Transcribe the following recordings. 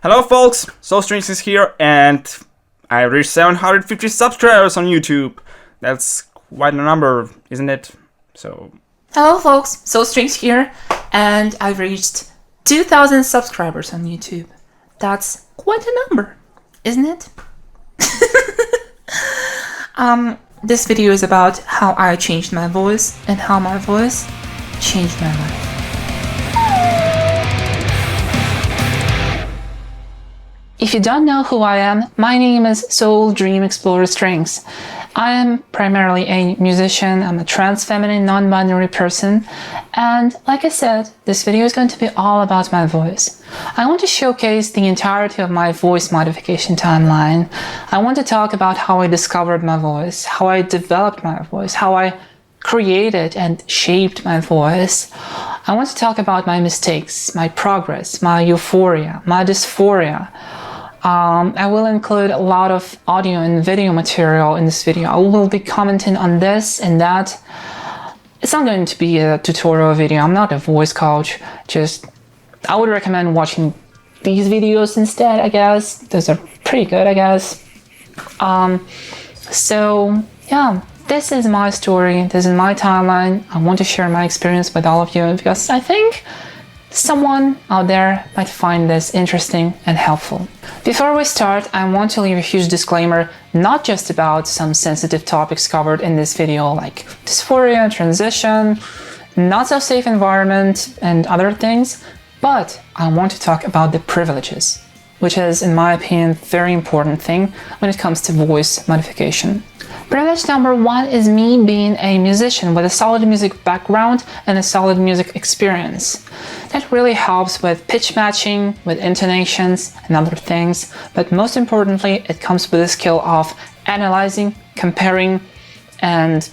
Hello folks, SoulStrings is here and I reached 750 subscribers on YouTube. That's quite a number, isn't it? Hello folks, SoulStrings here and I've reached 2,000 subscribers on YouTube. That's quite a number, isn't it? This video is about how I changed my voice and how my voice changed my life. If you don't know who I am, my name is Soul Dream Explorer Strings. I am primarily a musician, I'm a trans feminine non-binary person, and like I said, this video is going to be all about my voice. I want to showcase the entirety of my voice modification timeline. I want to talk about how I discovered my voice, how I developed my voice, how I created and shaped my voice. I want to talk about my mistakes, my progress, my euphoria, my dysphoria. I will include a lot of audio and video material in this video. I will be commenting on this and that. It's not going to be a tutorial video. I'm not a voice coach. I would recommend watching these videos instead, I guess. Those are pretty good, I guess. So yeah, this is my story. This is my timeline. I want to share my experience with all of you because I think someone out there might find this interesting and helpful. Before we start, I want to leave a huge disclaimer, not just about some sensitive topics covered in this video like dysphoria, transition, not so safe environment, and other things, but I want to talk about the privileges, which is, in my opinion, a very important thing when it comes to voice modification. Privilege number one is me being a musician with a solid music background and a solid music experience. That really helps with pitch matching, with intonations and other things, but most importantly, it comes with the skill of analyzing, comparing, and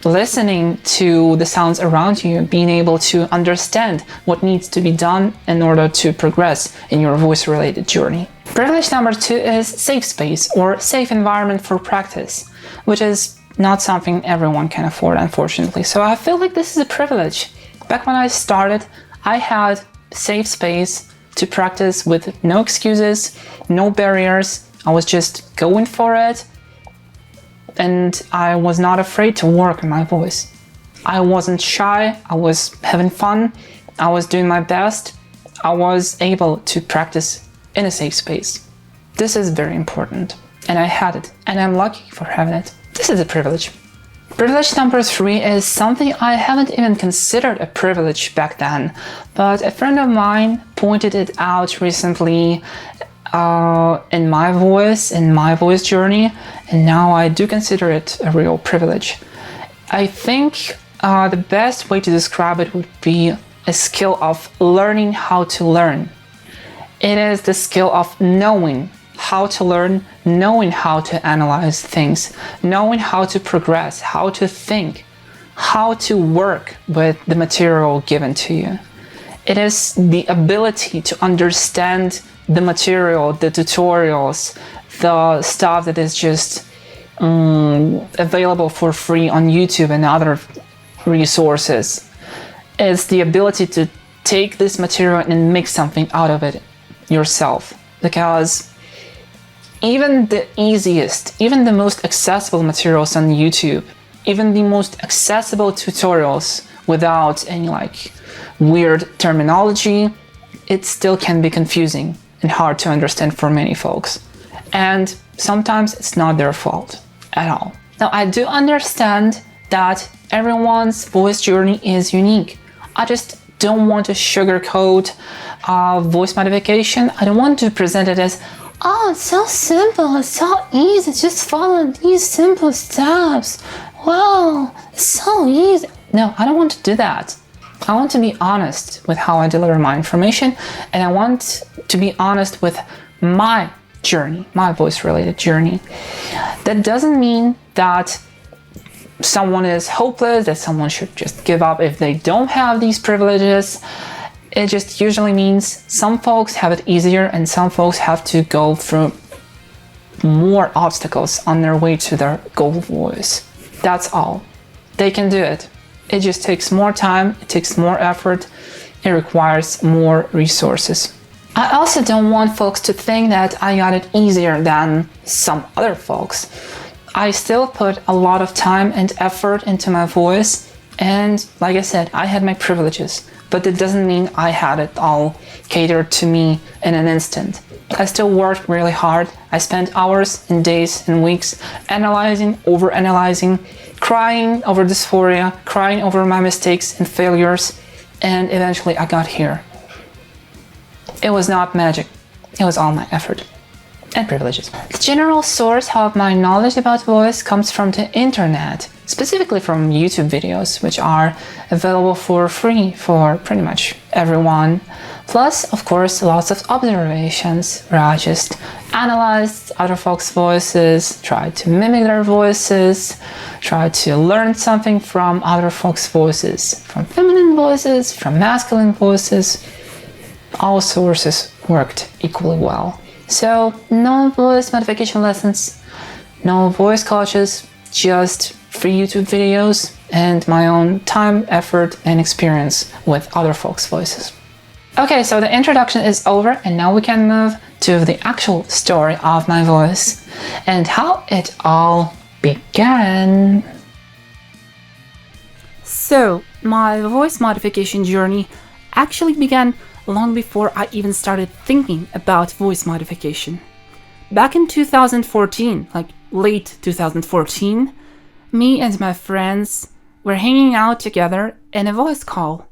listening to the sounds around you, being able to understand what needs to be done in order to progress in your voice-related journey. Privilege number two is safe space or safe environment for practice, which is not something everyone can afford, unfortunately. So I feel like this is a privilege. Back when I started, I had safe space to practice with no excuses, no barriers. I was just going for it. And I was not afraid to work on my voice. I wasn't shy, I was having fun, I was doing my best, I was able to practice in a safe space. This is very important, and I had it, and I'm lucky for having it. This is a privilege. Privilege number three is something I haven't even considered a privilege back then, but a friend of mine pointed it out recently in my voice journey, and now I do consider it a real privilege. I think the best way to describe it would be a skill of learning how to learn. It is the skill of knowing how to learn, knowing how to analyze things, knowing how to progress, how to think, how to work with the material given to you. It is the ability to understand the material, the tutorials, the stuff that is just available for free on YouTube and other resources. It's the ability to take this material and make something out of it yourself. Because even the easiest, even the most accessible materials on YouTube, even the most accessible tutorials without any weird terminology, it still can be confusing and hard to understand for many folks. And sometimes it's not their fault at all. Now, I do understand that everyone's voice journey is unique. I just don't want to sugarcoat voice modification. I don't want to present it as, oh, it's so simple, it's so easy, just follow these simple steps. Wow, it's so easy. No, I don't want to do that. I want to be honest with how I deliver my information, and I want to be honest with my journey, my voice-related journey. That doesn't mean that someone is hopeless, that someone should just give up if they don't have these privileges. It just usually means some folks have it easier and some folks have to go through more obstacles on their way to their goal voice. That's all. They can do it. It just takes more time, it takes more effort, it requires more resources. I also don't want folks to think that I got it easier than some other folks. I still put a lot of time and effort into my voice, and like I said, I had my privileges, but it doesn't mean I had it all catered to me in an instant. I still worked really hard. I spent hours and days and weeks analyzing, overanalyzing, crying over dysphoria, crying over my mistakes and failures, and eventually I got here. It was not magic. It was all my effort and privileges. The general source of my knowledge about voice comes from the internet, specifically from YouTube videos, which are available for free for pretty much everyone. Plus, of course, lots of observations where I just analyzed other folks' voices, tried to mimic their voices, tried to learn something from other folks' voices, from feminine voices, from masculine voices. All sources worked equally well. So, no voice modification lessons, no voice coaches, just free YouTube videos and my own time, effort, and experience with other folks' voices. Okay, so the introduction is over, and now we can move to the actual story of my voice and how it all began. So, my voice modification journey actually began long before I even started thinking about voice modification. Back in 2014, like late 2014, me and my friends were hanging out together in a voice call,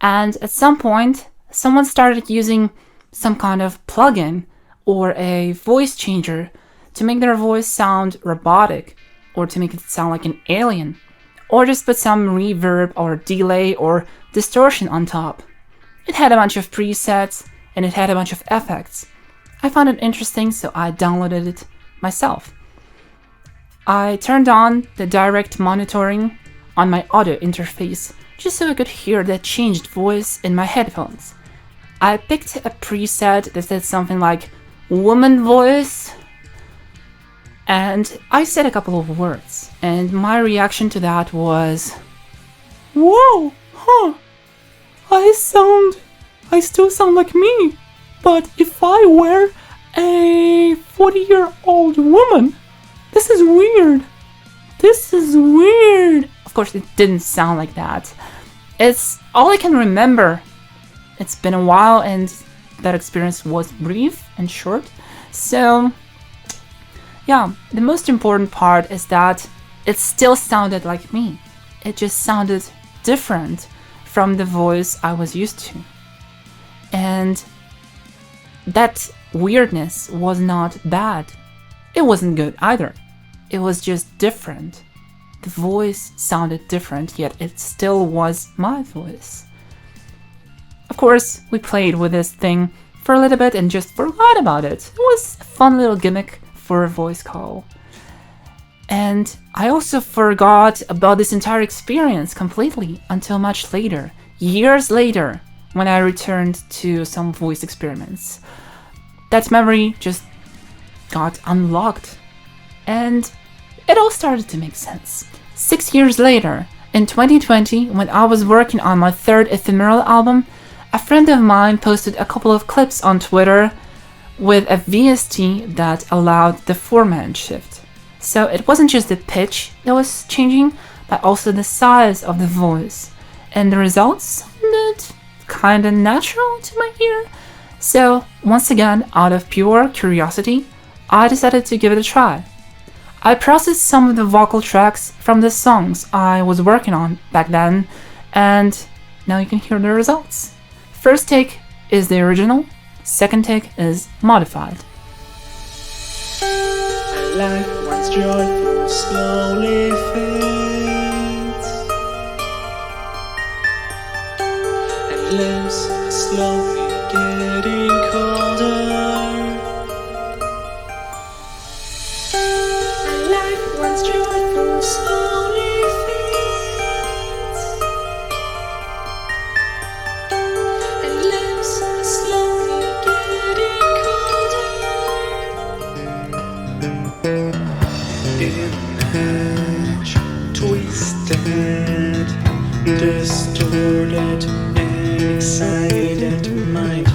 and at some point, someone started using some kind of plugin or a voice changer to make their voice sound robotic, or to make it sound like an alien, or just put some reverb or delay or distortion on top. It had a bunch of presets and it had a bunch of effects. I found it interesting, so I downloaded it myself. I turned on the direct monitoring on my audio interface just so I could hear the changed voice in my headphones. I picked a preset that said something like woman voice, and I said a couple of words, and my reaction to that was, whoa, huh, I still sound like me, but if I were a 40-year-old woman, this is weird. Of course, it didn't sound like that. It's all I can remember. It's been a while, and that experience was brief and short. So, yeah, the most important part is that it still sounded like me. It just sounded different from the voice I was used to. And that weirdness was not bad. It wasn't good either. It was just different. The voice sounded different, yet it still was my voice. Of course, we played with this thing for a little bit and just forgot about it. It was a fun little gimmick for a voice call. And I also forgot about this entire experience completely until much later, years later, when I returned to some voice experiments. That memory just got unlocked, and it all started to make sense. 6 years later, in 2020, when I was working on my third Ephemeral album, a friend of mine posted a couple of clips on Twitter with a VST that allowed the 4-man shift. So it wasn't just the pitch that was changing, but also the size of the voice. And the results sounded kinda natural to my ear. So once again, out of pure curiosity, I decided to give it a try. I processed some of the vocal tracks from the songs I was working on back then, and now you can hear the results. First take is the original, second take is modified. Life once joyful slowly fades, and limbs are slowly getting colder. Life once joyful slowly fades, and limbs are slowly getting colder. Image twisted, distorted, and excited mind.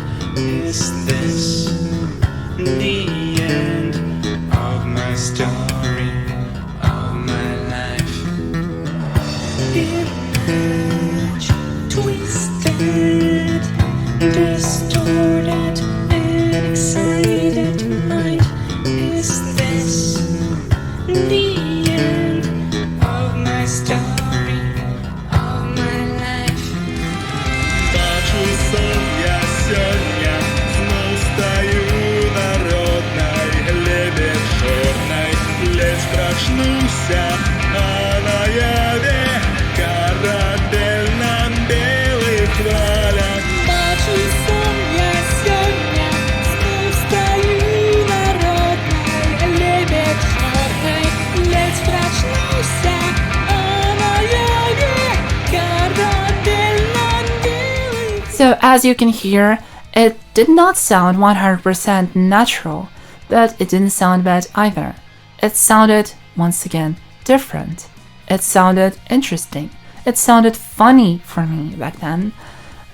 So as you can hear, it did not sound 100% natural, but it didn't sound bad either. It sounded, once again, different. It sounded interesting. It sounded funny for me back then.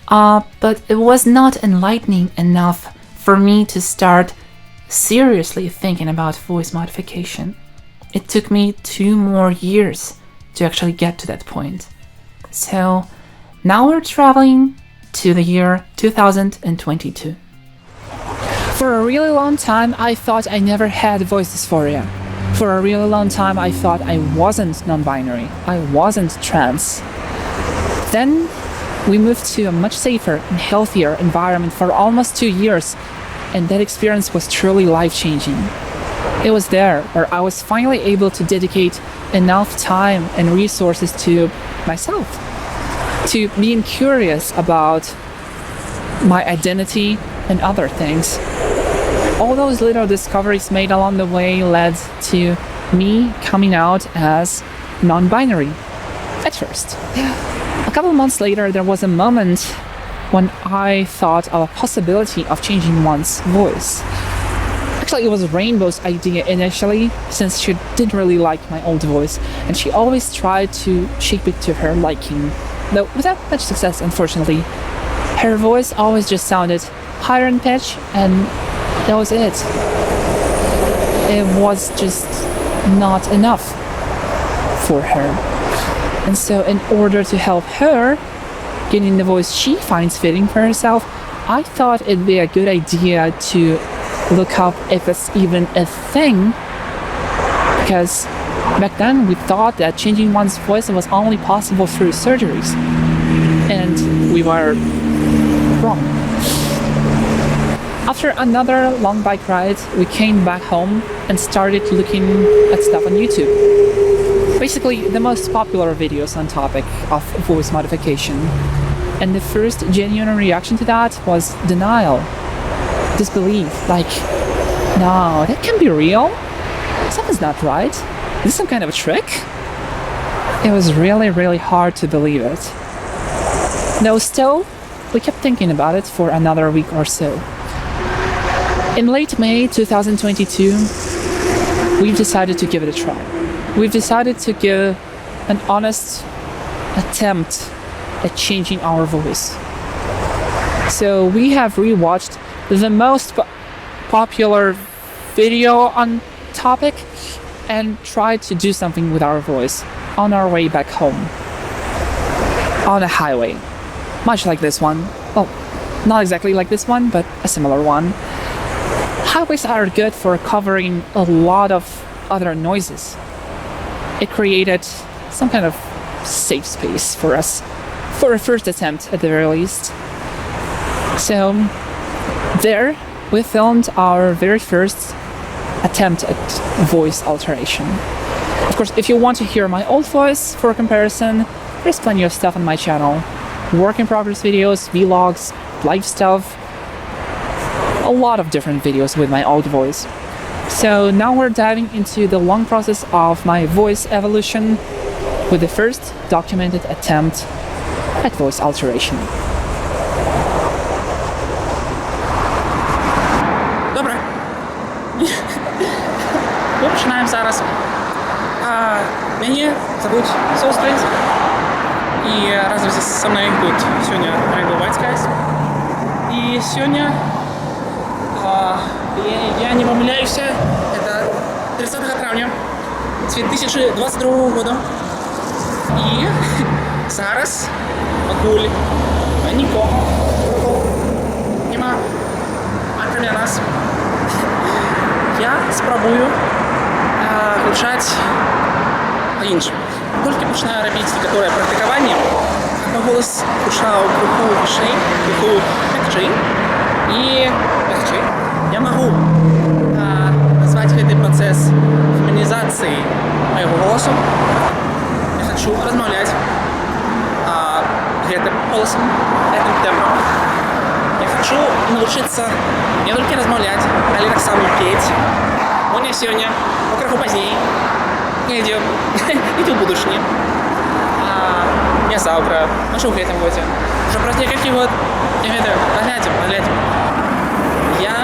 But it was not enlightening enough for me to start seriously thinking about voice modification. It took me 2 more years to actually get to that point. So now we're traveling to the year 2022. For a really long time, I thought I never had voice dysphoria. For a really long time, I thought I wasn't non-binary. I wasn't trans. Then we moved to a much safer and healthier environment for almost 2 years, and that experience was truly life-changing. It was there where I was finally able to dedicate enough time and resources to myself, to being curious about my identity and other things. All those little discoveries made along the way led to me coming out as non-binary at first. A couple months later, there was a moment when I thought of a possibility of changing one's voice. Actually, it was Rainbow's idea initially, since she didn't really like my old voice, and she always tried to shape it to her liking, though without much success, unfortunately. Her voice always just sounded higher in pitch, and that was it. It was just not enough for her. And so in order to help her getting the voice she finds fitting for herself, I thought it'd be a good idea to look up if it's even a thing, because back then we thought that changing one's voice was only possible through surgeries, and we were wrong. After another long bike ride, we came back home and started looking at stuff on YouTube. Basically, the most popular videos on topic of voice modification. And the first genuine reaction to that was denial. Disbelief. Like, no, that can't be real. Something's not right. Is this some kind of a trick? It was really, really hard to believe it. Though still, we kept thinking about it for another week or so. In late May 2022, we've decided to give it a try. We've decided to give an honest attempt at changing our voice. So we have rewatched the most popular video on topic and tried to do something with our voice on our way back home. On a highway. Much like this one. Well, not exactly like this one, but a similar one. Highways are good for covering a lot of other noises. It created some kind of safe space for us, for a first attempt at the very least. So there we filmed our very first attempt at voice alteration. Of course, if you want to hear my old voice for comparison, there's plenty of stuff on my channel. Work in progress videos, vlogs, live stuff, a lot of different videos with my old voice. So now we're diving into the long process of my voice evolution with the first documented attempt at voice alteration. Добре. Ми починаємо зараз. Меня зовут Soulstrains. И разом со мной тут сегодня Rainbow White Skies. И сегодня, я не помиляюсь, это 30 травня 2022 года. І зараз, пакуль нікого нема, окрім нас, я спробую вивчати по-іншому. Тільки починаю робити некоторе практикування, мой голос почав криху вишей, криху мягчей. І мягчей. Я можу назвати цей процес фемінізації моего голосу. Я хочу размовлять гэтым голосом, гэтым тембром. Я хочу научиться не только размовлять, але так само петь. У меня сегодня, крыху позднее, идем в будущее. Я завтра, може у гэтым годзе. Уже праз некалькі год Я ведаю, поглядим. Я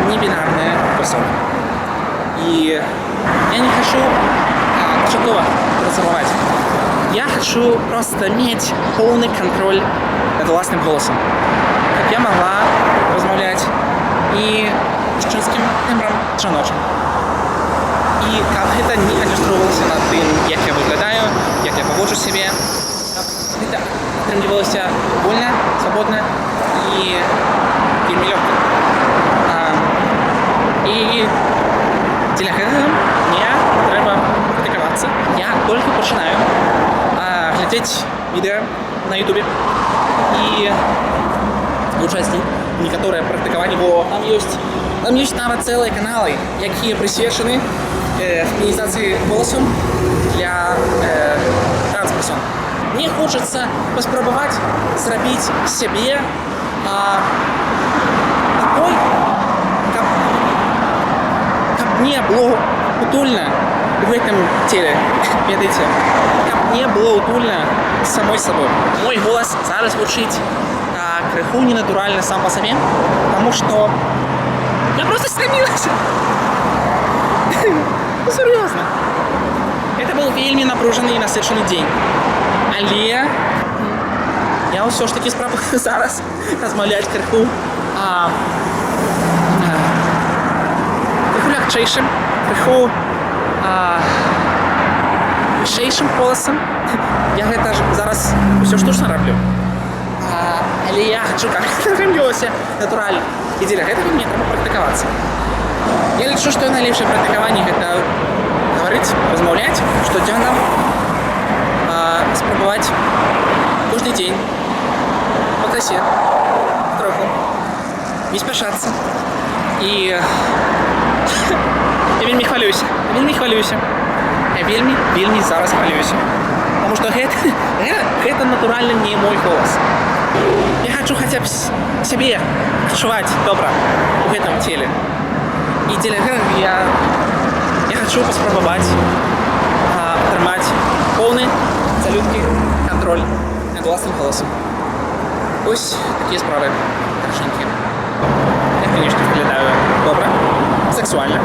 не бинарная персона. И я не хочу что-то разорвать. Я хочу просто иметь полный контроль над властным голосом. Как я могла размовлять и женским тембром, жіночим. І як гэта не адлюстроўвалася на тым, як я выглядаю, як я паводжу сябе. Гэта атрымлівалася вольна, свабодна і вельмі лёгка. І дзеля гэтага мне трэба практыкавацца. Я толькі пачынаю глядзець відэа на ютубе і вывучаць некаторыя практыкаванні, бо там ёсць нават цэлыя каналы, якія прысвечаны фемінізацыі голосу для трансперсон. Мне хочацца паспрабаваць зрабіць сябе такой, каб мне было утульна в гэтым теле, ведаеце, каб мне было утульна самой сабой. Мой голас зараз гучыць крыху ненатуральна сам по сабе, потому что я просто стремилась. Ну, серьезно. Это был вельмі напружений і насичений день. Але я все ж таки спробую зараз розмовляти криху легчайшим, криху легшейшим голосом. Я гэта зараз все штучно роблю. Але я хочу, каб гэта рабілася натуральна. І дзеля гэтага мне трэба практыкавацца. Я лічу, што найлепшае практыкаванне гэта гаварыць, размаўляць штодзённа, спрабаваць кожны дзень па красе, троху, не спяшацца. І я вельмі хвалююся. Я вельмі зараз хвалююся. Потому што гэта натуральна не мой голас. Я хочу хаця б сябе адчуваць добра у гэтым теле. І дзеля гэтага я хочу паспрабаваць атрымаць поўны абсалютны кантроль над власным голасам. Ось такія справы, даражэнькі. Я, конечно, выглядаю добра, сексуальна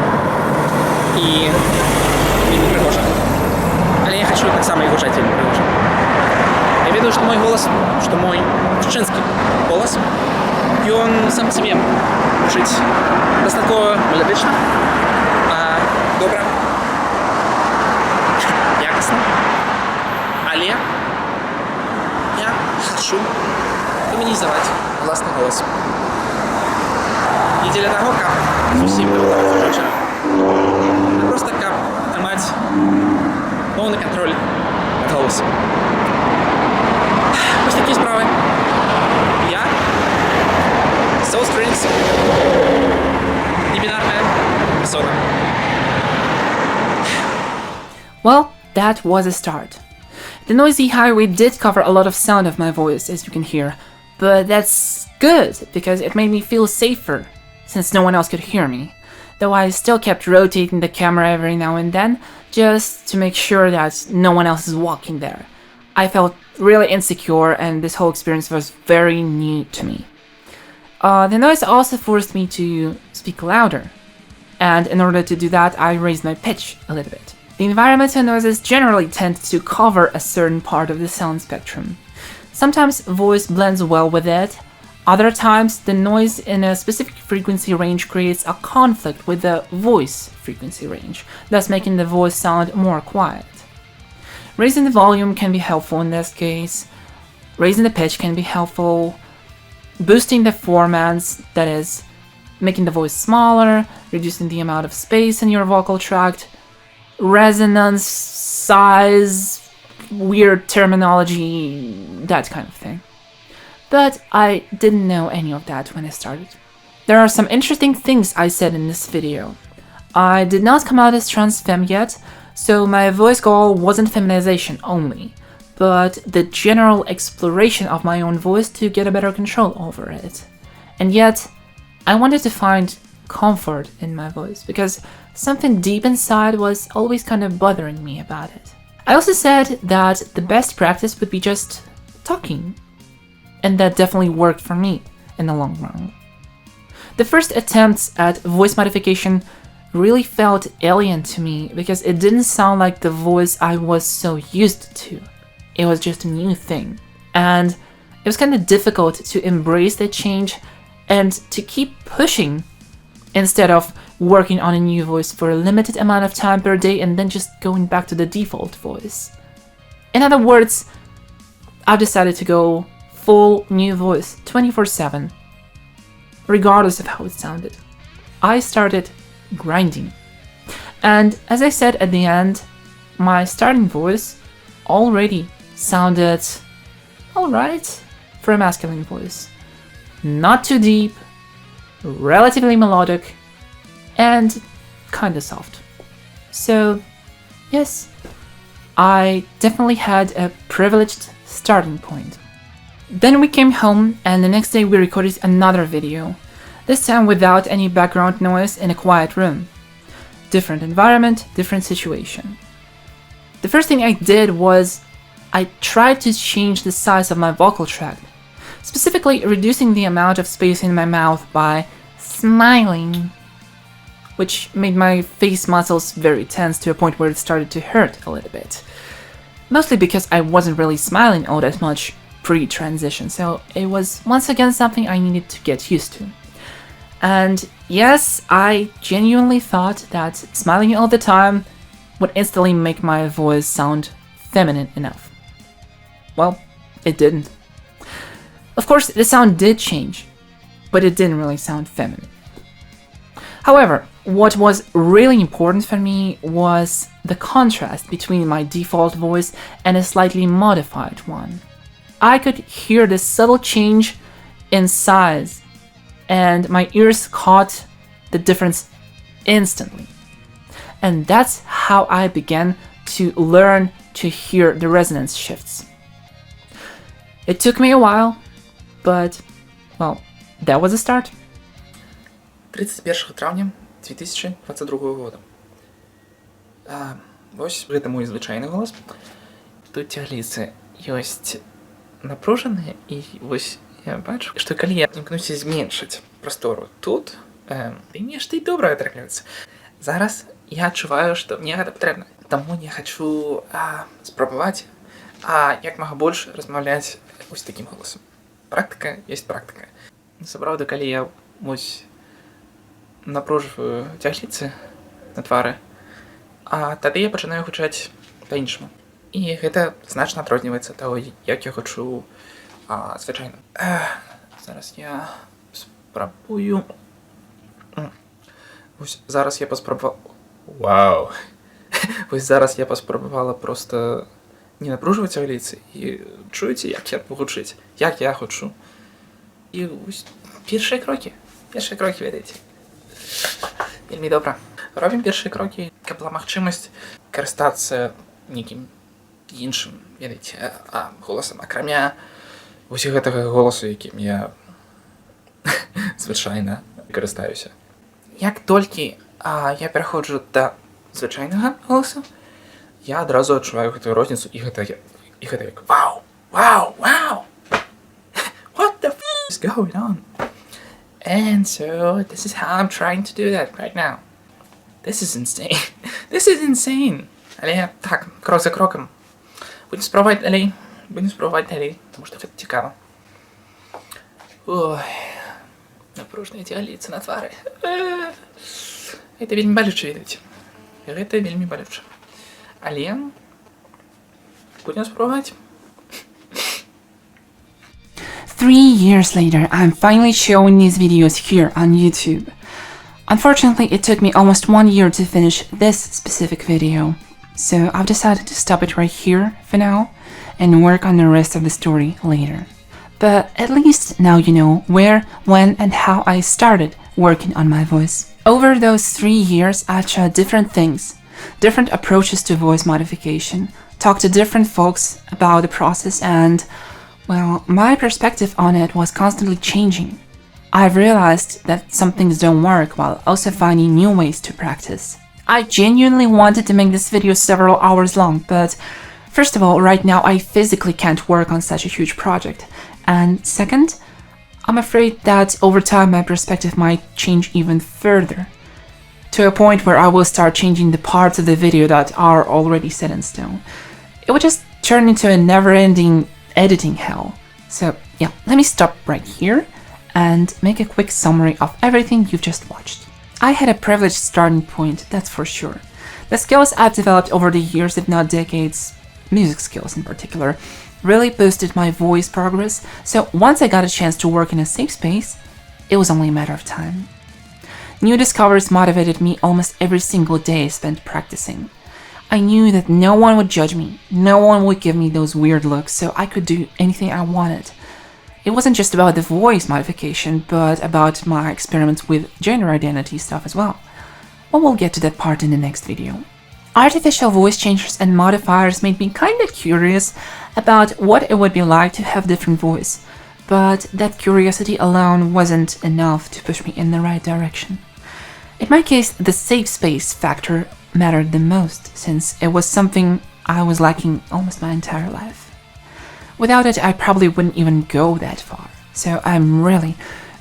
і вельмі прыгожа. Але я хочу таксама і гучаць вельмі прыгожа. Я ведаю, што мой голас, што мой мужчынскі голас, ён сам па сабе гучыць дастаткова меладычна, добра, якасна. Але я хочу фемінізаваць власны голас. І дзеля таго, каб зусім прыгатаваць жанчыну. Просто каб атрымаць поўны кантроль над голасам. Ось такі справы. Я Soul Strings, небинарная персона. Well, that was a start. The noisy highway did cover a lot of sound of my voice, as you can hear, but that's good because it made me feel safer, since no one else could hear me. Though I still kept rotating the camera every now and then, just to make sure that no one else is walking there. I felt really insecure, and this whole experience was very new to me. The noise also forced me to speak louder, and in order to do that, I raised my pitch a little bit. The environmental noises generally tend to cover a certain part of the sound spectrum. Sometimes voice blends well with it, other times the noise in a specific frequency range creates a conflict with the voice frequency range, thus making the voice sound more quiet. Raising the volume can be helpful in this case, raising the pitch can be helpful, boosting the formants, that is, making the voice smaller, reducing the amount of space in your vocal tract, resonance, size, weird terminology, that kind of thing. But I didn't know any of that when I started. There are some interesting things I said in this video. I did not come out as trans femme yet, so my voice goal wasn't feminization only, but the general exploration of my own voice to get a better control over it. And yet, I wanted to find comfort in my voice, because something deep inside was always kind of bothering me about it. I also said that the best practice would be just talking. and that definitely worked for me in the long run. The first attempts at voice modification really felt alien to me because it didn't sound like the voice I was so used to. It was just a new thing, and it was kind of difficult to embrace the change and to keep pushing instead of working on a new voice for a limited amount of time per day and then just going back to the default voice. In other words, I've decided to go full new voice 24/7, regardless of how it sounded. I started grinding. And as I said at the end, my starting voice already sounded alright for a masculine voice. Not too deep, relatively melodic, and kinda soft. So, yes, I definitely had a privileged starting point. Then we came home, and the next day we recorded another video, this time without any background noise in a quiet room. Different environment, different situation. The first thing I did was I tried to change the size of my vocal tract, specifically reducing the amount of space in my mouth by smiling, which made my face muscles very tense to a point where it started to hurt a little bit. Mostly because I wasn't really smiling all that much pre-transition, so it was once again something I needed to get used to. And yes, I genuinely thought that smiling all the time would instantly make my voice sound feminine enough. Well, it didn't. Of course, the sound did change, but it didn't really sound feminine. However, what was really important for me was the contrast between my default voice and a slightly modified one. I could hear the subtle change in size, and my ears caught the difference instantly. And that's how I began to learn to hear the resonance shifts. It took me a while, but, well, that was a start. 31 траўня 2022 года. Вось гэта мой звычайны голас. Тут цягліцы ёсць напружаныя, і вось я бачу, што калі я імкнуся зменшыць прастору тут, і нешта і добрае атрымліваецца. Зараз я адчуваю, што мне гэта патрэбна. Таму я хачу спрабаваць як мага больш размаўляць вось такім голасам. Практыка ёсць практыка. Сапраўды, калі я вось напружваю цягліцы на твары, тады я пачынаю гучаць па-іншаму. І гэта значна адрозніваецца ад таго, як я гучу звычайна. Зараз я спрабую. Вось зараз я паспрабавала... Вау! Вось зараз я паспрабавала проста не напружваць цягліцы і чуеце, як я гучыць, як я гучу. І вось першыя крокі, ведаеце. Вельмі добра. Робім першыя крокі, каб была магчымасць карыстацца нейкім іншым, ведаеце, голасам, акрамя вось гэтага голасу, якім я звычайна карыстаюся. Як толькі я пераходжу да звычайнага голасу, я адразу адчуваю гэтую розніцу, і гэта як вау, вау, вау! What the f*** is going on? And so, this is how I'm trying to do that right now. This is insane. This is insane. Але так, крок за кроком. Будем спробовать далей, потому что это цікаво. Ой, напружныя цягліцы на твары. Гэта вельмі балюча, ведаеце. Гэта вельмі балюча. Але будем спробовать. 3 years later, I'm finally showing these videos here on YouTube. Unfortunately, it took me almost 1 year to finish this specific video, so I've decided to stop it right here for now and work on the rest of the story later. But at least now you know where, when, and how I started working on my voice. Over those 3 years, I've tried different things, different approaches to voice modification, talked to different folks about the process, and well, my perspective on it was constantly changing. I've realized that some things don't work while also finding new ways to practice. I genuinely wanted to make this video several hours long, but first of all, right now I physically can't work on such a huge project, And second, I'm afraid that over time my perspective might change even further, to a point where I will start changing the parts of the video that are already set in stone. It would just turn into a never-ending editing hell. So yeah, let me stop right here and make a quick summary of everything you've just watched. I had a privileged starting point, that's for sure. The skills I've developed over the years, if not decades, music skills in particular, really boosted my voice progress, so once I got a chance to work in a safe space, it was only a matter of time. New discoveries motivated me almost every single day spent practicing. I knew that no one would judge me, no one would give me those weird looks, so I could do anything I wanted. It wasn't just about the voice modification, but about my experiments with gender identity stuff as well. But we'll get to that part in the next video. Artificial voice changers and modifiers made me kinda curious about what it would be like to have different voice, but that curiosity alone wasn't enough to push me in the right direction. In my case, the safe space factor mattered the most, since it was something I was lacking almost my entire life. Without it, I probably wouldn't even go that far. So I'm really,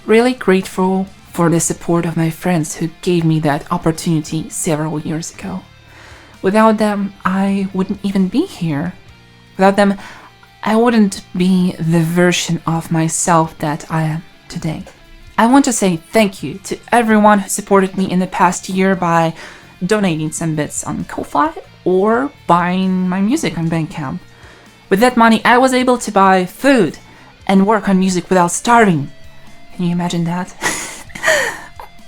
really grateful for the support of my friends who gave me that opportunity several years ago. Without them, I wouldn't even be here. Without them, I wouldn't be the version of myself that I am today. I want to say thank you to everyone who supported me in the past year by donating some bits on Ko-Fi or buying my music on Bandcamp. With that money, I was able to buy food and work on music without starving. Can you imagine that?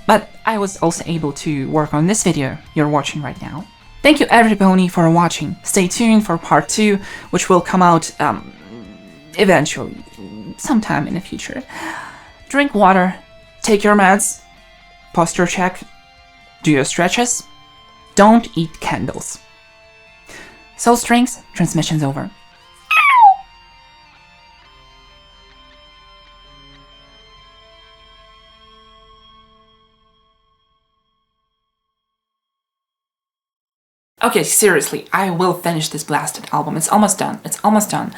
But I was also able to work on this video you're watching right now. Thank you everybody for watching. Stay tuned for part 2, which will come out eventually, sometime in the future. Drink water, take your meds, posture check, do your stretches, don't eat candles. Soul Strings, transmission's over. Okay, seriously, I will finish this blasted album. It's almost done. It's almost done.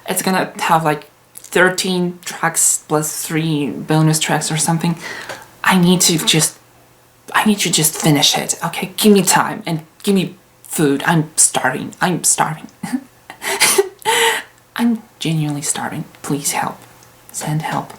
It's gonna have like 13 tracks plus 3 bonus tracks or something. I need to just finish it. Okay, give me time and give me food. I'm starving. I'm starving. I'm genuinely starving. Please help. Send help.